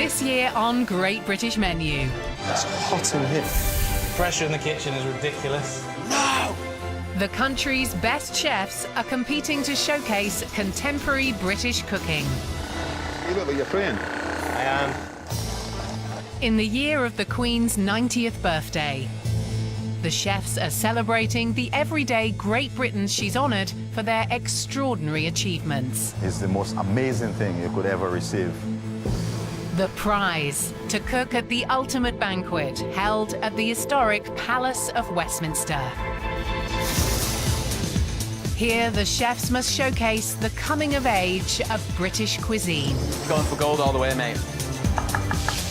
This year on Great British Menu. It's hot in here. Pressure in the kitchen is ridiculous. No! The country's best chefs are competing to showcase contemporary British cooking. You look like you're praying. I am. In the year of the Queen's 90th birthday, the chefs are celebrating the everyday Great Britons she's honoured for their extraordinary achievements. It's the most amazing thing you could ever receive. The prize to cook at the ultimate banquet held at the historic Palace of Westminster. Here, the chefs must showcase the coming of age of British cuisine. Going for gold all the way, mate.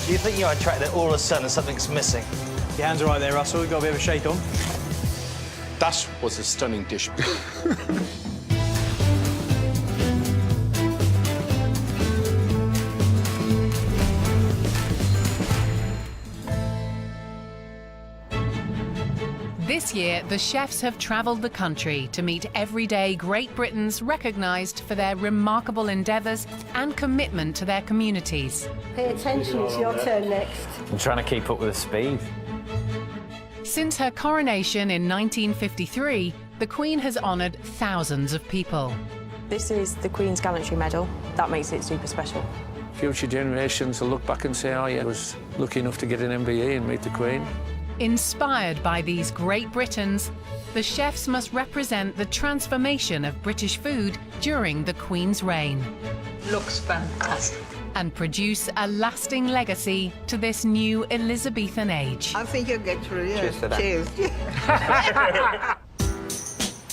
You think you're attracted all of a sudden something's missing? Your hands are right there, Russell. You've got a bit of a shake on. That was a stunning dish. This year, the chefs have travelled the country to meet everyday Great Britons recognised for their remarkable endeavours and commitment to their communities. Pay attention, it's your turn next. I'm trying to keep up with the speed. Since her coronation in 1953, the Queen has honoured thousands of people. This is the Queen's Gallantry Medal. That makes it super special. Future generations will look back and say, oh yeah, I was lucky enough to get an MBE and meet the Queen. Inspired by these Great Britons, the chefs must represent the transformation of British food during the Queen's reign. Looks fantastic. And produce a lasting legacy to this new Elizabethan age. I think you'll get through, yeah. Cheers to that.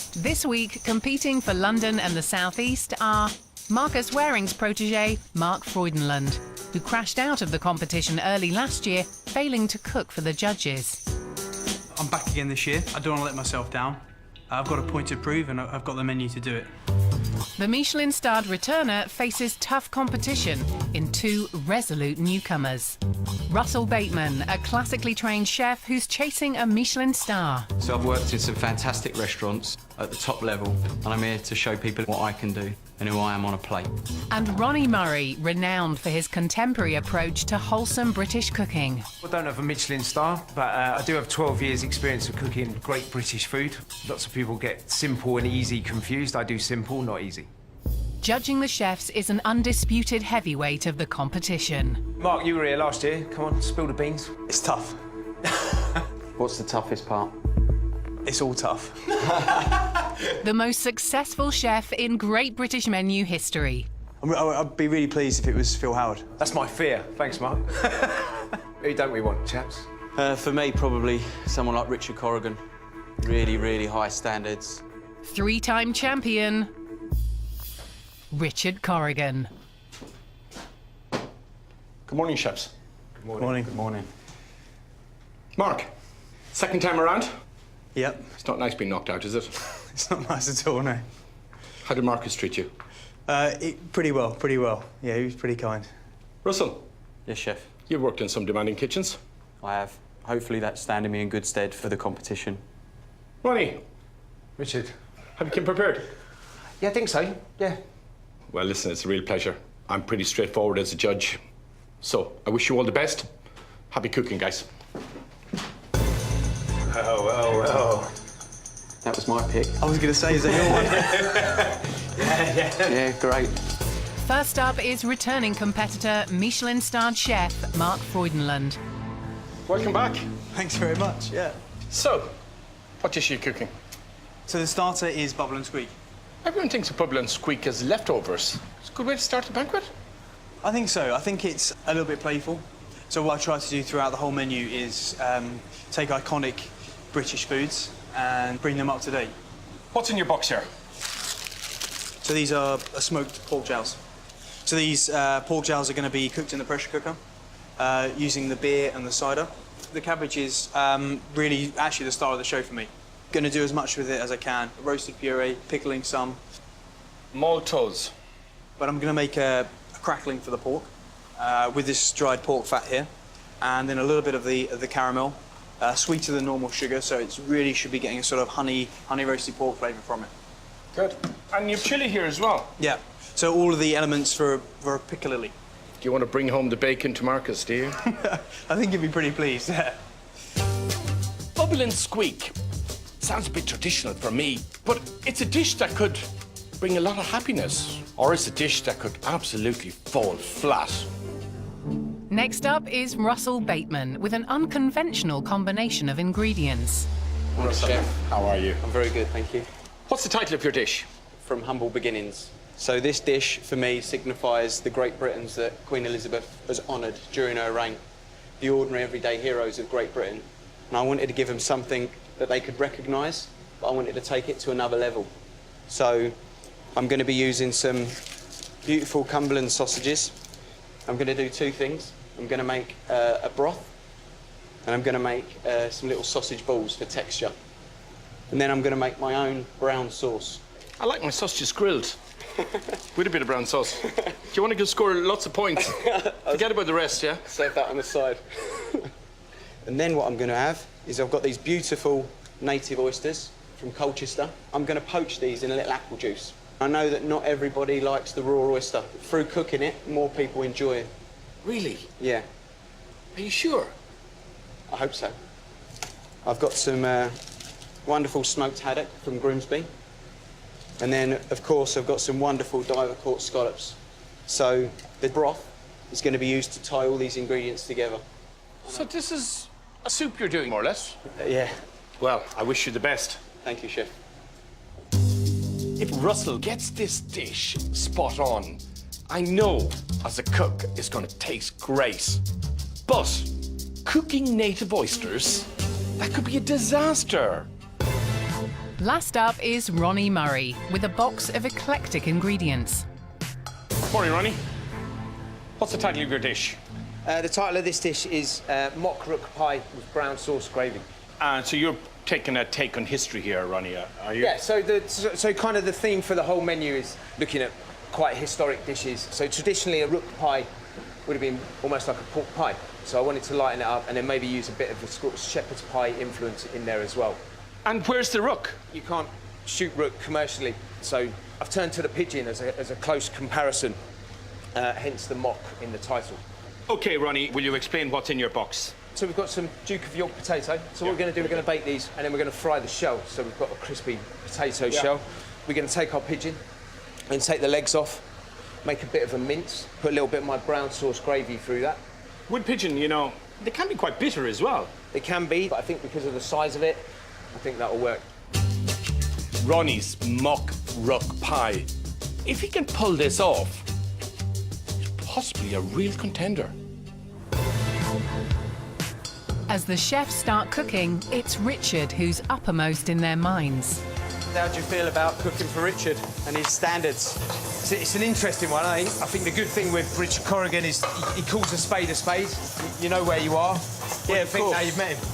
Cheers. This week, competing for London and the South East are Marcus Waring's protégé, Mark Freudenlund, who crashed out of the competition early last year, failing to cook for the judges. I'm back again this year. I don't want to let myself down. I've got a point to prove and I've got the menu to do it. The Michelin-starred returner faces tough competition in two resolute newcomers. Russell Bateman, a classically trained chef who's chasing a Michelin star. So I've worked in some fantastic restaurants at the top level, and I'm here to show people what I can do and who I am on a plate. And Ronnie Murray, renowned for his contemporary approach to wholesome British cooking. I don't have a Michelin star, but I do have 12 years' experience of cooking great British food. Lots of people get simple and easy confused. I do simple, not easy. Judging the chefs is an undisputed heavyweight of the competition. Mark, you were here last year. Come on, spill the beans. It's tough. What's the toughest part? It's all tough. The most successful chef in Great British Menu history. I'd be really pleased if it was Phil Howard. That's my fear. Thanks, Mark. Who don't we want, chaps? For me, probably someone like Richard Corrigan. Really, really high standards. Three-time champion, Richard Corrigan. Good morning, chefs. Good morning. Good morning. Mark, second time around? Yep. It's not nice being knocked out, is it? It's not nice at all, no. How did Marcus treat you? Pretty well, pretty well. Yeah, he was pretty kind. Russell, Yes, chef. you've worked in some demanding kitchens. I have. Hopefully that's standing me in good stead for the competition. Ronnie, Richard. have you come prepared? Yeah, I think so. Yeah. Well, listen, it's a real pleasure. I'm pretty straightforward as a judge. So, I wish you all the best. Happy cooking, guys. Well. That was my pick. I was going to say, is that your one? Yeah, great. First up is returning competitor, Michelin-starred chef Mark Freudenlund. Welcome back. Thanks very much, yeah. So, what dish are you cooking? So the starter is bubble and squeak. Everyone thinks of bubble and squeak as leftovers. It's a good way to start a banquet. I think so. I think it's a little bit playful. So what I try to do throughout the whole menu is take iconic British foods and bring them up to date. What's in your box here? So these are smoked pork jows. So these pork jows are going to be cooked in the pressure cooker using the beer and the cider. The cabbage is really actually the star of the show for me. Going to do as much with it as I can. Roasted puree, pickling some. Maltose. But I'm going to make a crackling for the pork with this dried pork fat here. And then a little bit of the caramel, sweeter than normal sugar, so it really should be getting a sort of honey roasted pork flavour from it. Good. And you've chili here as well. Yeah. So all of the elements for a piccalilli. Do you want to bring home the bacon to Marcus, do you? I think he'd be pretty pleased, yeah. Bubble and squeak. Sounds a bit traditional for me, but it's a dish that could bring a lot of happiness. Or it's a dish that could absolutely fall flat. Next up is Russell Bateman with an unconventional combination of ingredients. Morning, Chef. How are you? I'm very good, thank you. What's the title of your dish? From humble beginnings. So this dish, for me, signifies the great Britons that Queen Elizabeth has honoured during her reign. The ordinary, everyday heroes of Great Britain. And I wanted to give them something that they could recognise, but I wanted to take it to another level. So I'm going to be using some beautiful Cumberland sausages. I'm going to do two things. I'm going to make a broth, and I'm going to make some little sausage balls for texture. And then I'm going to make my own brown sauce. I like my sausages grilled. With a bit of brown sauce. Do you want to score lots of points? Forget about the rest, yeah? Save that on the side. And then what I'm going to have is I've got these beautiful native oysters from Colchester. I'm going to poach these in a little apple juice. I know that not everybody likes the raw oyster. Through cooking it, more people enjoy it. Really? Yeah. Are you sure? I hope so. I've got some wonderful smoked haddock from Grimsby. And then, of course, I've got some wonderful diver-caught scallops. So the broth is going to be used to tie all these ingredients together. So this is a soup you're doing, more or less? Yeah. Well, I wish you the best. Thank you, Chef. If Russell gets this dish spot on, I know, as a cook, it's going to taste great. But cooking native oysters, that could be a disaster. Last up is Ronnie Murray with a box of eclectic ingredients. Morning, Ronnie. What's the title of your dish? The title of this dish is mock rook pie with brown sauce gravy. So you're taking a take on history here, Ronnie, are you? Yeah, so kind of the theme for the whole menu is looking at quite historic dishes. So traditionally a rook pie would have been almost like a pork pie. So I wanted to lighten it up and then maybe use a bit of a shepherd's pie influence in there as well. And where's the rook? You can't shoot rook commercially, so I've turned to the pigeon as a close comparison, hence the mock in the title. OK, Ronnie, will you explain what's in your box? So we've got some Duke of York potato. So what we're going to do, we're going to bake these and then we're going to fry the shell. So we've got a crispy potato shell. We're going to take our pigeon and take the legs off, make a bit of a mince, put a little bit of my brown sauce gravy through that. With pigeon, you know, they can be quite bitter as well. They can be, but I think because of the size of it, I think that'll work. Ronnie's mock rook pie. If he can pull this off, it's possibly a real contender. As the chefs start cooking, it's Richard who's uppermost in their minds. How do you feel about cooking for Richard and his standards? It's an interesting one, eh? I think the good thing with Richard Corrigan is he calls a spade a spade. You know where you are. What do you think now you've met him?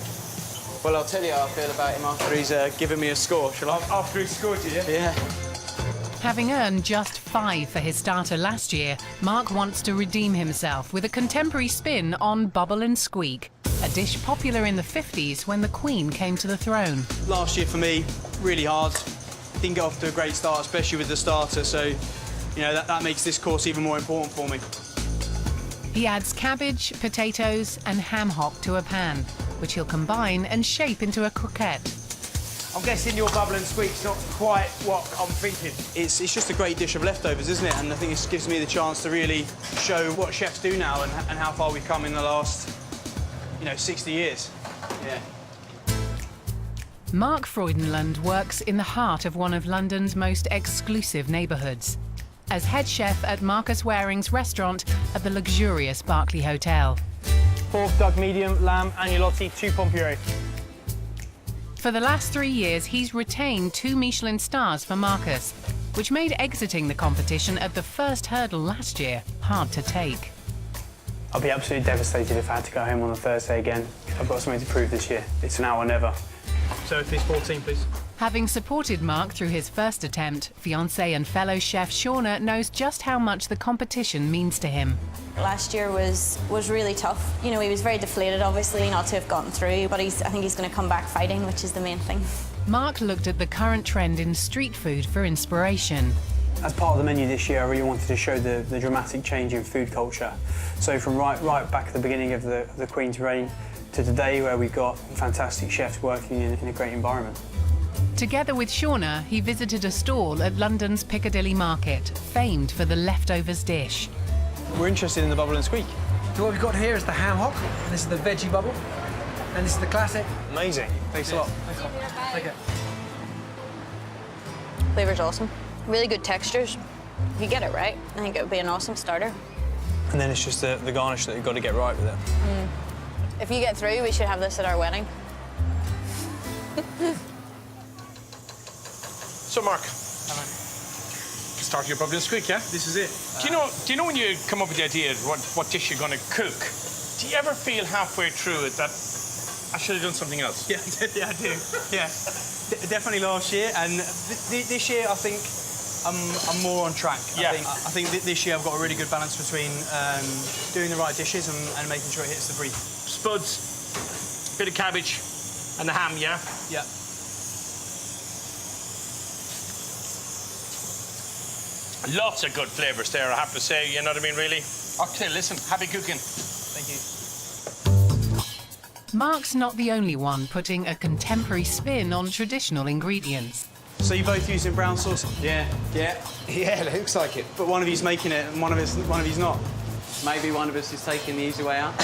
Well, I'll tell you how I feel about him after He's given me a score, shall I? After he scored you, yeah? Yeah. Having earned just 5 for his starter last year, Mark wants to redeem himself with a contemporary spin on Bubble and Squeak, a dish popular in the 50s when the Queen came to the throne. Last year for me, really hard. Didn't get off to a great start, especially with the starter, so, you know, that makes this course even more important for me. He adds cabbage, potatoes and ham hock to a pan, which he'll combine and shape into a croquette. I'm guessing your Bubble and Squeak's not quite what I'm thinking. It's just a great dish of leftovers, isn't it? And I think it gives me the chance to really show what chefs do now and how far we've come in the last, 60 years. Yeah. Mark Freudenland works in the heart of one of London's most exclusive neighbourhoods, as head chef at Marcus Waring's restaurant at the luxurious Berkeley Hotel. Pork, duck medium, lamb, agnolotti, 2 pommes puree. For the last 3 years, he's retained 2 Michelin stars for Marcus, which made exiting the competition at the first hurdle last year hard to take. I'll be absolutely devastated if I had to go home on a Thursday again. I've got something to prove this year. It's now or never. So please, 14, please. Having supported Mark through his first attempt, fiancée and fellow chef Shauna knows just how much the competition means to him. Last year was really tough. He was very deflated, obviously, not to have gotten through, but I think he's going to come back fighting, which is the main thing. Mark looked at the current trend in street food for inspiration. As part of the menu this year, I really wanted to show the dramatic change in food culture. So from right back at the beginning of the Queen's reign to today, where we've got fantastic chefs working in a great environment. Together with Shauna, he visited a stall at London's Piccadilly Market, famed for the leftovers dish. We're interested in the bubble and squeak. So what we've got here is the ham hock, and this is the veggie bubble, and this is the classic. Amazing. Thanks a lot. Take it. Flavor's awesome. Really good textures. If you get it right, I think it would be an awesome starter. And then it's just the garnish that you've got to get right with it. If you get through, we should have this at our wedding. So, Mark, start your bubble and squeak, yeah? This is it. Do you know when you come up with the idea of what dish you're going to cook, do you ever feel halfway through it that I should have done something else? Yeah, I do. Yeah, definitely last year, and this year I think I'm more on track. Yeah. I think this year I've got a really good balance between doing the right dishes and making sure it hits the brief. Spuds, bit of cabbage, and the ham, yeah? Yeah. Lots of good flavours there, I have to say, you know what I mean, really? Okay, listen, happy cooking. Thank you. Mark's not the only one putting a contemporary spin on traditional ingredients. So you're both using brown sauce? Yeah, it looks like it. But one of you's making it and one of you's not. Maybe one of us is taking the easy way out.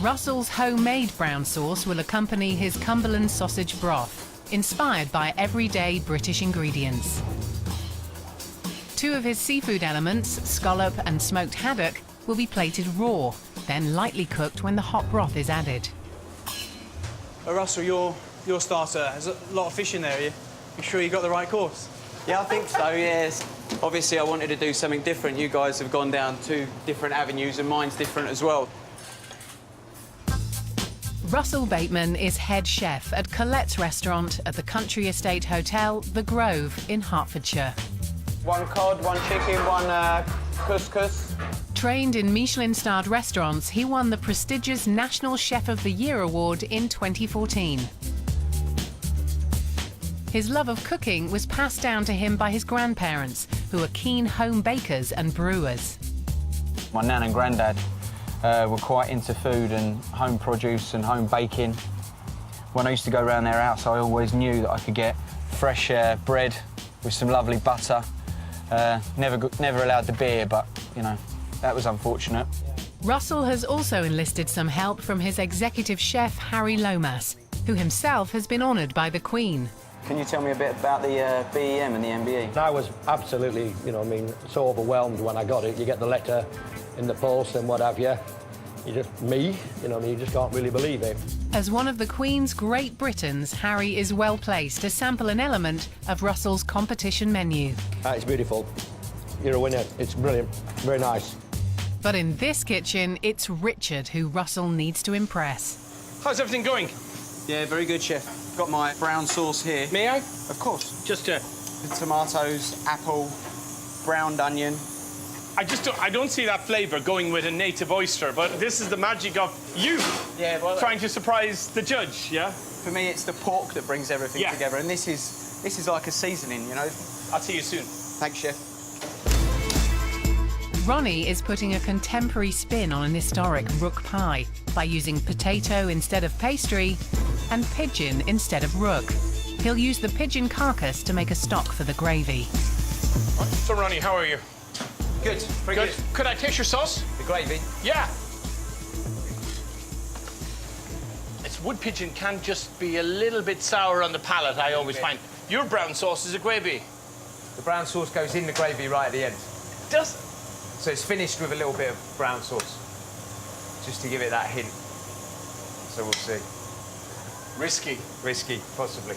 Russell's homemade brown sauce will accompany his Cumberland sausage broth, inspired by everyday British ingredients. Two of his seafood elements, scallop and smoked haddock, will be plated raw, then lightly cooked when the hot broth is added. Russell, your starter, there's a lot of fish in there. You sure you got the right course? Yeah, I think so, yes. Obviously, I wanted to do something different. You guys have gone down two different avenues, and mine's different as well. Russell Bateman is head chef at Colette's restaurant at the Country Estate Hotel, The Grove, in Hertfordshire. One cod, one chicken, one couscous. Trained in Michelin-starred restaurants, he won the prestigious National Chef of the Year award in 2014. His love of cooking was passed down to him by his grandparents, who are keen home bakers and brewers. My nan and granddad were quite into food and home produce and home baking. When I used to go around their house, I always knew that I could get fresh bread with some lovely butter. Never allowed the beer, but, you know, that was unfortunate. Russell has also enlisted some help from his executive chef, Harry Lomas, who himself has been honoured by the Queen. Can you tell me a bit about the BEM and the MBE? I was absolutely, so overwhelmed when I got it. You get the letter in the post and what have you. You just can't really believe it. As one of the Queen's Great Britons, Harry is well placed to sample an element of Russell's competition menu. It's beautiful. You're a winner. It's brilliant. Very nice. But in this kitchen, it's Richard who Russell needs to impress. How's everything going? Yeah, very good, chef. Got my brown sauce here. May I? Of course. Just The tomatoes, apple, browned onion. I don't see that flavour going with a native oyster, but this is the magic of you trying to surprise the judge, yeah? For me, it's the pork that brings everything together, and this is like a seasoning, you know? I'll see you soon. Thanks, chef. Ronnie is putting a contemporary spin on an historic rook pie by using potato instead of pastry and pigeon instead of rook. He'll use the pigeon carcass to make a stock for the gravy. So, Ronnie, how are you? Good. Very good. Could I taste your sauce? The gravy? Yeah. This wood pigeon can just be a little bit sour on the palate, I always find. Your brown sauce is a gravy. The brown sauce goes in the gravy right at the end. Does? So it's finished with a little bit of brown sauce, just to give it that hint. So we'll see. Risky. Risky, possibly.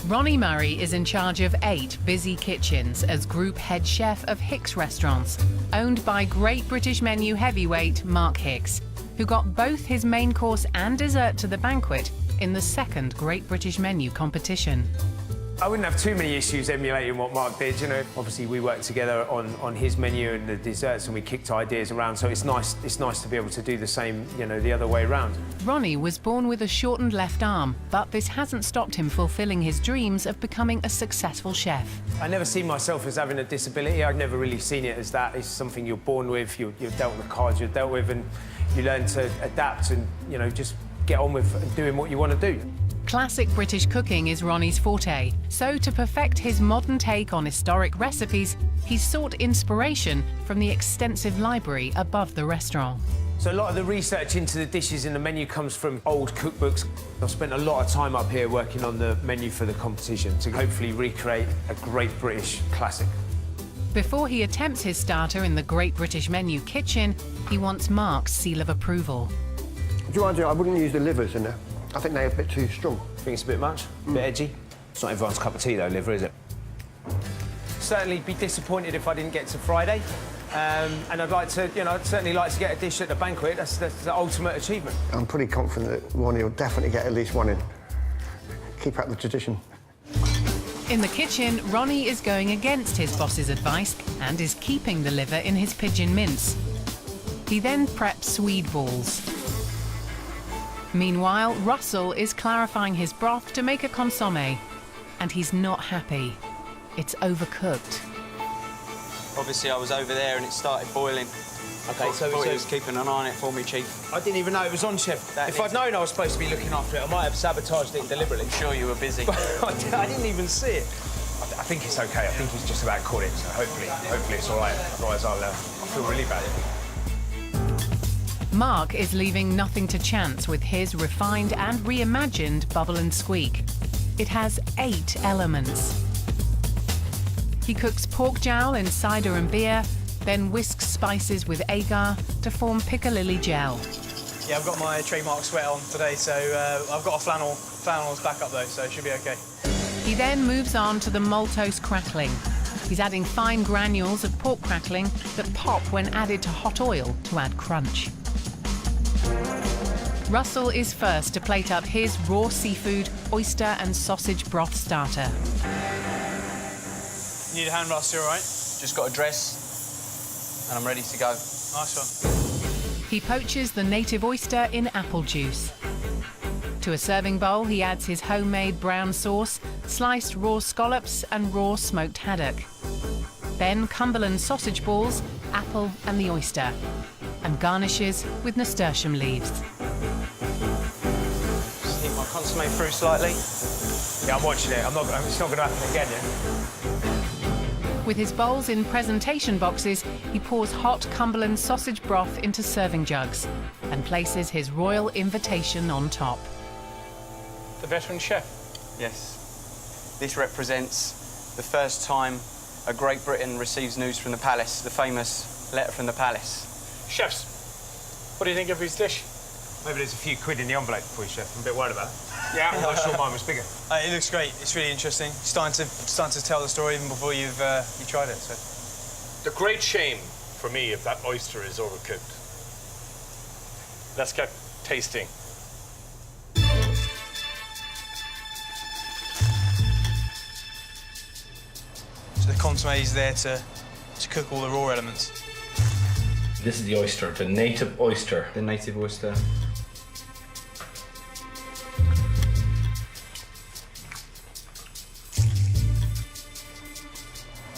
Ronnie Murray is in charge of 8 busy kitchens as group head chef of Hicks Restaurants, owned by Great British Menu heavyweight Mark Hicks, who got both his main course and dessert to the banquet in the second Great British Menu competition. I wouldn't have too many issues emulating what Mark did, you know. Obviously, we worked together on his menu and the desserts, and we kicked ideas around, so it's nice to be able to do the same, you know, the other way around. Ronnie was born with a shortened left arm, but this hasn't stopped him fulfilling his dreams of becoming a successful chef. I never seen myself as having a disability. I've never really seen it as that. It's something you're born with, you're dealt with the cards you're dealt with, and you learn to adapt and, you know, just get on with doing what you want to do. Classic British cooking is Ronnie's forte, so to perfect his modern take on historic recipes, he's sought inspiration from the extensive library above the restaurant. So a lot of the research into the dishes in the menu comes from old cookbooks. I've spent a lot of time up here working on the menu for the competition to hopefully recreate a great British classic. Before he attempts his starter in the Great British Menu kitchen, he wants Mark's seal of approval. Do you want to do? I wouldn't use the livers in there. I think they're a bit too strong. Think it's a bit much? A bit edgy? It's not everyone's cup of tea, though, liver, is it? Certainly be disappointed if I didn't get to Friday. And I'd like to, you know, I'd certainly like to get a dish at the banquet. That's the ultimate achievement. I'm pretty confident that Ronnie will definitely get at least one in. Keep up the tradition. In the kitchen, Ronnie is going against his boss's advice and is keeping the liver in his pigeon mince. He then preps swede balls. Meanwhile, Russell is clarifying his broth to make a consommé, and he's not happy. It's overcooked. Obviously, I was over there and it started boiling. OK, so he was keeping an eye on it for me, Chief. I didn't even know it was on, Chef. If I'd known I was supposed to be looking after it, I might have sabotaged it deliberately. I'm sure you were busy. I didn't even see it. I think it's OK. I think he's just about caught it, so hopefully it's all right. Otherwise, I'll feel really bad. Mark is leaving nothing to chance with his refined and reimagined Bubble and Squeak. It has 8 elements. He cooks pork jowl in cider and beer, then whisks spices with agar to form piccalilli gel. Yeah, I've got my trademark sweat on today, so I've got a flannel's back up though, so it should be OK. He then moves on to the maltose crackling. He's adding fine granules of pork crackling that pop when added to hot oil to add crunch. Russell is first to plate up his raw seafood, oyster and sausage broth starter. You need a hand, Russ, you all right? Just got a dress and I'm ready to go. Nice one. He poaches the native oyster in apple juice. To a serving bowl, he adds his homemade brown sauce, sliced raw scallops and raw smoked haddock. Then Cumberland sausage balls, apple and the oyster, and garnishes with nasturtium leaves. Just heat my consommé through slightly. Yeah, I'm watching it. It's not going to happen again, yeah? With his bowls in presentation boxes, he pours hot Cumberland sausage broth into serving jugs and places his royal invitation on top. The veteran chef? Yes. This represents the first time a Great Britain receives news from the palace, the famous letter from the palace. Chefs, what do you think of his dish? Maybe there's a few quid in the envelope for you, Chef. I'm a bit worried about it. Yeah, I thought mine was bigger. It looks great. It's really interesting. Starting to tell the story even before you tried it. So. The great shame for me if that oyster is overcooked. Let's get tasting. So the consommé is there to cook all the raw elements. This is the oyster, the native oyster. The native oyster.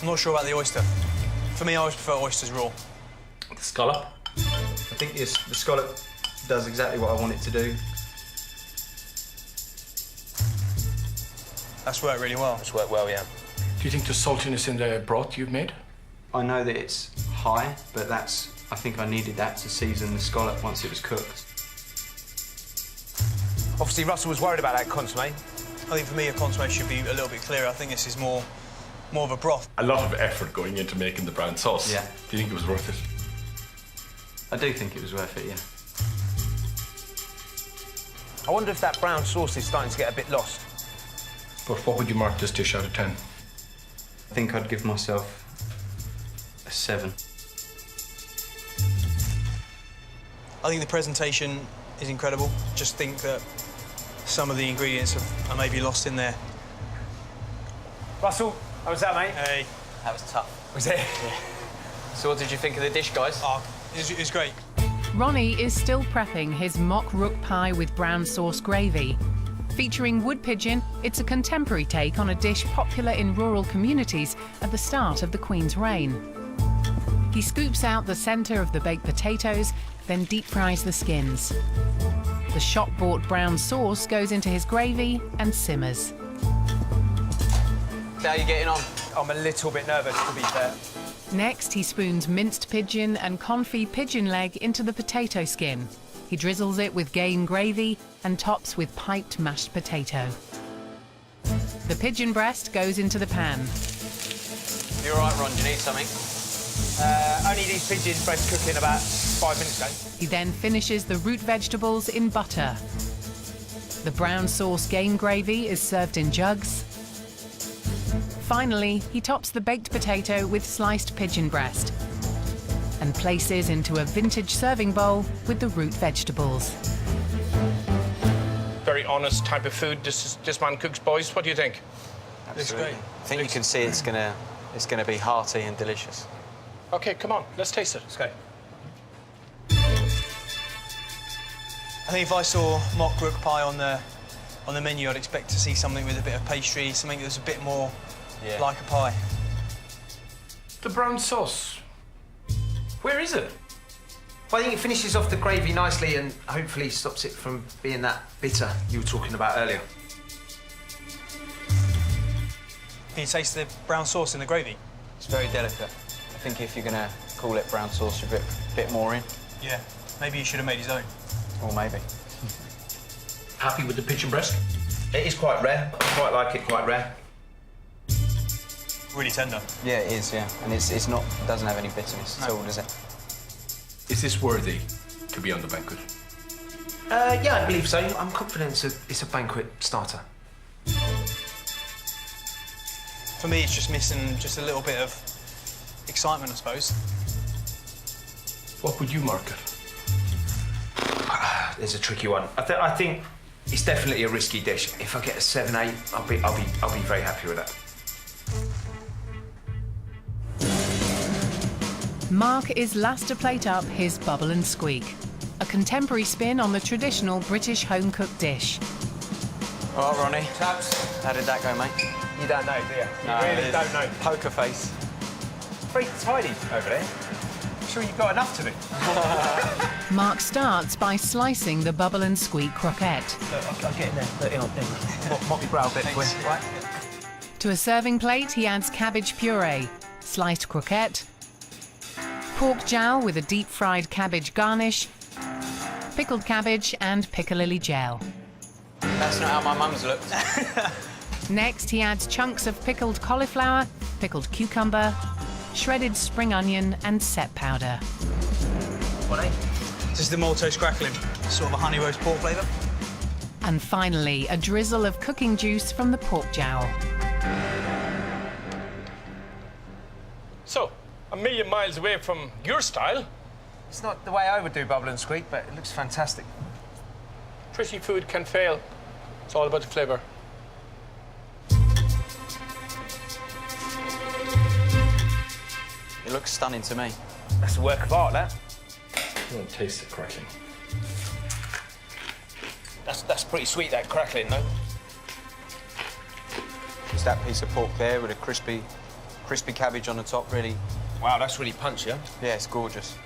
I'm not sure about the oyster. For me, I always prefer oysters raw. The scallop? I think the scallop does exactly what I want it to do. That's worked really well. It's worked well, yeah. Do you think there's saltiness in the broth you've made? I know that it's high, but I think I needed that to season the scallop once it was cooked. Obviously, Russell was worried about that consommé. I think for me, a consommé should be a little bit clearer. I think this is more of a broth. A lot of effort going into making the brown sauce. Yeah. Do you think it was worth it? I do think it was worth it, yeah. I wonder if that brown sauce is starting to get a bit lost. But what would you mark this dish out of 10? I think I'd give myself a 7. I think the presentation is incredible. Just think that some of the ingredients are maybe lost in there. Russell, how was that, mate? Hey. That was tough. Was it? Yeah. So what did you think of the dish, guys? Oh, it was great. Ronnie is still prepping his mock rook pie with brown sauce gravy. Featuring wood pigeon, it's a contemporary take on a dish popular in rural communities at the start of the Queen's reign. He scoops out the centre of the baked potatoes, then deep fries the skins. The shop-bought brown sauce goes into his gravy and simmers. How are you getting on? I'm a little bit nervous, to be fair. Next, he spoons minced pigeon and confit pigeon leg into the potato skin. He drizzles it with game gravy and tops with piped mashed potato. The pigeon breast goes into the pan. You all right, Ron? Do you need something? Only these pigeon breasts cook in about 5 minutes, though. He then finishes the root vegetables in butter. The brown sauce game gravy is served in jugs. Finally, he tops the baked potato with sliced pigeon breast and places into a vintage serving bowl with the root vegetables. Very honest type of food this man cooks, boys. What do you think? Absolutely. I think you can see it's gonna be hearty and delicious. OK, come on, let's taste it. Let's go. I think if I saw mock rook pie on the menu, I'd expect to see something with a bit of pastry, something that's a bit more like a pie. The brown sauce. Where is it? Well, I think it finishes off the gravy nicely and hopefully stops it from being that bitter you were talking about earlier. Can you taste the brown sauce in the gravy? It's very delicate. I think if you're gonna call it brown sauce, you're a bit more in. Yeah, maybe he should have made his own. Or maybe. Happy with the pigeon breast? It is quite rare. I quite like it, quite rare. Really tender. Yeah, it is, yeah. And it doesn't have any bitterness at all, does it? Is this worthy to be on the banquet? Yeah, I believe so. I'm confident it's a banquet starter. For me, it's just missing just a little bit of excitement, I suppose. What would you mark it? There's a tricky one. I think it's definitely a risky dish. If I get a 7-8, I'll be very happy with that. Mark is last to plate up his Bubble and Squeak, a contemporary spin on the traditional British home-cooked dish. All right, Ronnie. Chaps. How did that go, mate? You don't know, do you? No, You really don't know. Poker face. Very tidy over there. I'm sure you've got enough to do. Mark starts by slicing the Bubble and Squeak croquette. Look, I'll get in there. Look, hang on. Mop your brow a bit, quick. Right? To a serving plate, he adds cabbage puree, sliced croquette, pork jowl with a deep-fried cabbage garnish, pickled cabbage and piccalilli gel. That's not how my mum's looked. Next, he adds chunks of pickled cauliflower, pickled cucumber, shredded spring onion and set powder. What, eh? This is the Maltose crackling, sort of a honey roast pork flavour. And finally, a drizzle of cooking juice from the pork jowl. So, a million miles away from your style. It's not the way I would do Bubble and Squeak, but it looks fantastic. Pretty food can fail. It's all about the flavour. It looks stunning to me. That's a work of art, that. You want to taste the crackling? That's pretty sweet, that crackling, though. Just that piece of pork there with a crispy cabbage on the top, really. Wow, that's really punchy, huh? Yeah, it's gorgeous.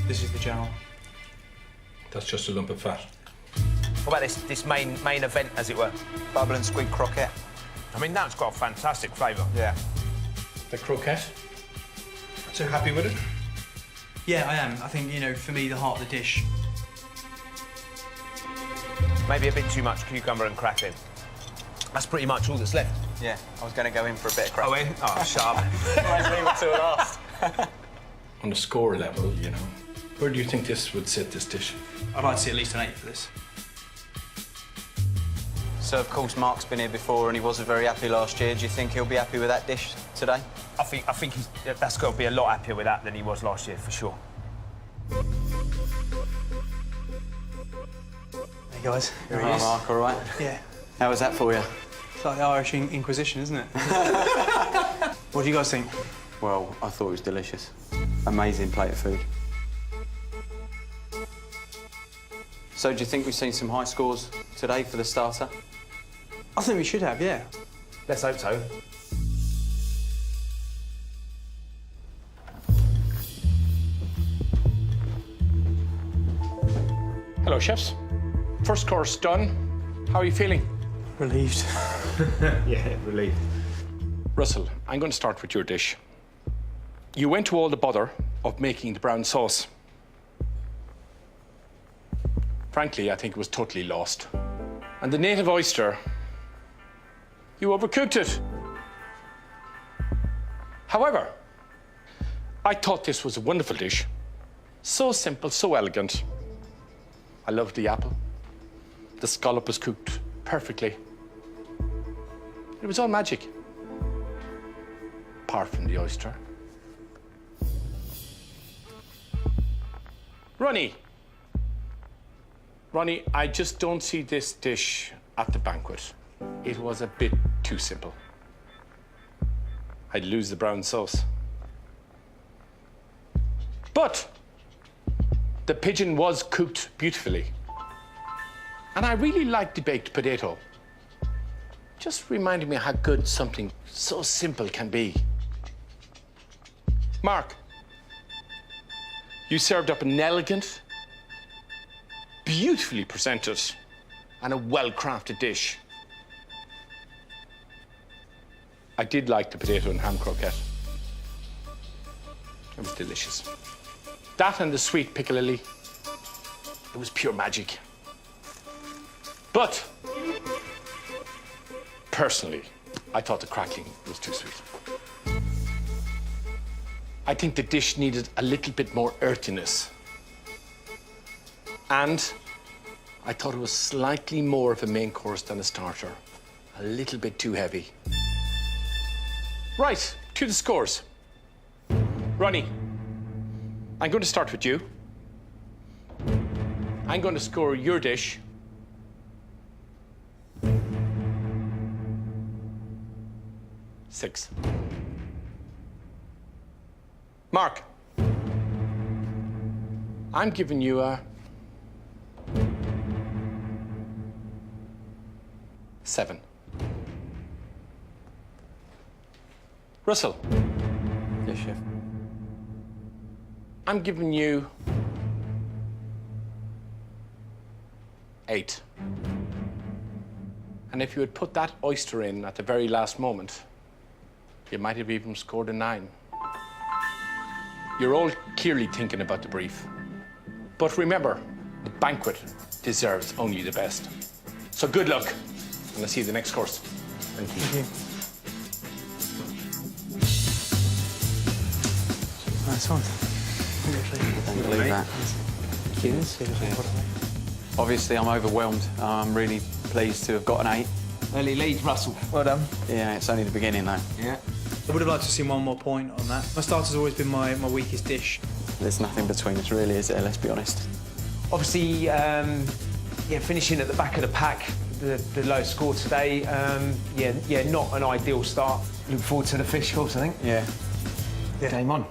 This is the jowl. That's just a lump of fat. What about this main event, as it were? Bubble and Squeak croquette. I mean, that's got a fantastic flavour. Yeah. The croquette? So happy with it? Yeah, I am. I think, you know, for me, the heart of the dish. Maybe a bit too much cucumber and crackling. That's pretty much all that's left. Yeah, I was going to go in for a bit of crackling. Oh, sharp. Might leave it till last. On the score level, you know, where do you think this would sit, this dish? I'd like to see at least an 8 for this. So, of course, Mark's been here before and he wasn't very happy last year. Do you think he'll be happy with that dish today? I think that's got to be a lot happier with that than he was last year, for sure. Hey, guys. Here he is. Mark, all right? Yeah. How was that for you? It's like the Irish Inquisition, isn't it? What do you guys think? Well, I thought it was delicious. Amazing plate of food. So do you think we've seen some high scores today for the starter? I think we should have, yeah. Let's hope so. Hello, chefs. First course done. How are you feeling? Relieved. Yeah, relieved. Russell, I'm going to start with your dish. You went to all the bother of making the brown sauce. Frankly, I think it was totally lost. And the native oyster, you overcooked it. However, I thought this was a wonderful dish. So simple, so elegant. I loved the apple. The scallop was cooked perfectly. It was all magic. Apart from the oyster. Ronnie, I just don't see this dish at the banquet. It was a bit too simple. I'd lose the brown sauce. But the pigeon was cooked beautifully. And I really liked the baked potato. Just reminded me how good something so simple can be. Mark, you served up an elegant, beautifully presented, and a well-crafted dish. I did like the potato and ham croquette. It was delicious. That and the sweet piccalilli, it was pure magic. But, personally, I thought the crackling was too sweet. I think the dish needed a little bit more earthiness. And I thought it was slightly more of a main course than a starter. A little bit too heavy. Right, to the scores. Ronnie, I'm going to start with you. I'm going to score your dish 6. Mark, I'm giving you a 7. Russell. Yes, chef. I'm giving you 8. And if you had put that oyster in at the very last moment, you might have even scored a 9. You're all clearly thinking about the brief. But remember, the banquet deserves only the best. So good luck, and I'll see you the next course. Thank you. Nice one. Don't believe that. Obviously, I'm overwhelmed. I'm really pleased to have got an 8. Early lead, Russell. Well done. Yeah, it's only the beginning, though. Yeah. I would have liked to see one more point on that. My starter's always been my weakest dish. There's nothing between us, really, is there? Let's be honest. Obviously, yeah, finishing at the back of the pack, the low score today. Yeah, not an ideal start. Look forward to the fish course, I think. Yeah. Game on.